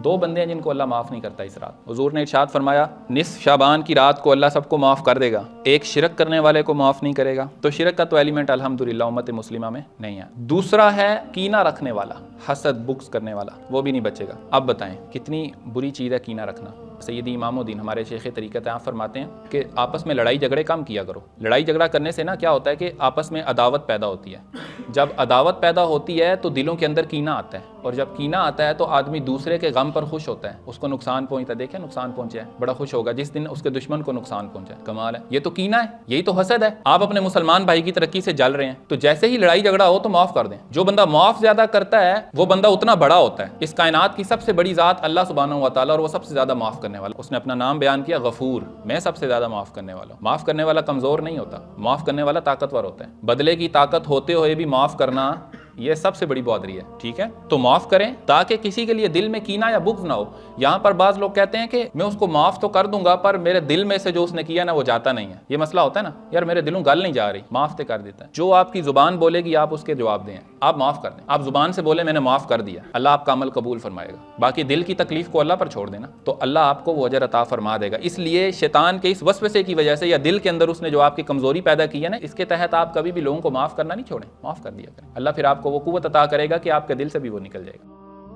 دو بندے ہیں جن کو اللہ معاف نہیں کرتا اس رات۔ حضور نے ارشاد فرمایا نصف شعبان کی رات کو اللہ سب کو معاف کر دے گا، ایک شرک کرنے والے کو معاف نہیں کرے گا۔ تو شرک کا تو ایلیمنٹ الحمدللہ امت مسلمہ میں نہیں ہے۔ دوسرا ہے کینہ رکھنے والا، حسد بغض کرنے والا، وہ بھی نہیں بچے گا۔ اب بتائیں کتنی بری چیز ہے کینہ رکھنا۔ سیدی امام الدین ہمارے شیخ طریقت آپ فرماتے ہیں کہ آپس میں لڑائی جھگڑے کم کیا کرو۔ لڑائی جھگڑا کرنے سے نا کیا ہوتا ہے کہ آپس میں عداوت پیدا ہوتی ہے۔ جب عداوت پیدا ہوتی ہے تو دلوں کے اندر کینہ آتا ہے، اور جب کینہ آتا ہے تو آدمی دوسرے کے غم پر خوش ہوتا ہے، اس کو نقصان پہنچتا ہے، دیکھیں نقصان پہنچا ہے، بڑا خوش ہوگا جس دن اس کے دشمن کو نقصان پہنچا ہے۔ کمال ہے، یہ تو کینہ ہے، یہی تو حسد ہے۔ آپ اپنے مسلمان بھائی کی ترقی سے جل رہے ہیں تو جیسے ہی لڑائی جھگڑا ہو تو معاف کر دیں۔ جو بندہ معاف زیادہ کرتا ہے وہ بندہ اتنا بڑا ہوتا ہے۔ اس کائنات کی سب سے بڑی ذات اللہ سبحانہ و تعالیٰ، اور وہ سب سے زیادہ معاف کرنے والا۔ اس نے اپنا نام بیان کیا غفور، میں سب سے زیادہ معاف کرنے والا ہوں۔ معاف کرنے والا کمزور نہیں ہوتا، معاف کرنے والا طاقتور ہوتا ہے۔ بدلے کی طاقت ہوتے ہوئے بھی معاف کرنا یہ سب سے بڑی بہادری ہے، ٹھیک ہے؟ تو معاف کریں تاکہ کسی کے لیے دل میں کینہ یا بغض نہ ہو۔ یہاں پر بعض لوگ کہتے ہیں کہ میں اس کو معاف تو کر دوں گا پر میرے دل میں سے جو اس نے کیا نا وہ جاتا نہیں ہے۔ یہ مسئلہ ہوتا ہے نا، یار میرے دلوں گل نہیں جا رہی، معاف تو کر دیتا ہے۔ جو آپ کی زبان بولے گی آپ اس کے جواب دیں، آپ معاف کر دیں۔ آپ زبان سے بولے میں نے معاف کر دیا، اللہ آپ کا عمل قبول فرمائے گا، باقی دل کی تکلیف کو اللہ پر چھوڑ دینا تو اللہ آپ کو وہ اجر عطا فرما دے گا۔ اس لیے شیطان کے اس وسوسے کی وجہ سے یا دل کے اندر اس نے جو آپ کی کمزوری پیدا کی ہے نا، اس کے تحت آپ کبھی بھی لوگوں کو معاف کرنا نہیں چھوڑیں، معاف کر دیا کریں۔ اللہ پھر آپ کو وہ قوت عطا کرے گا کہ آپ کے دل سے بھی وہ نکل جائے گا۔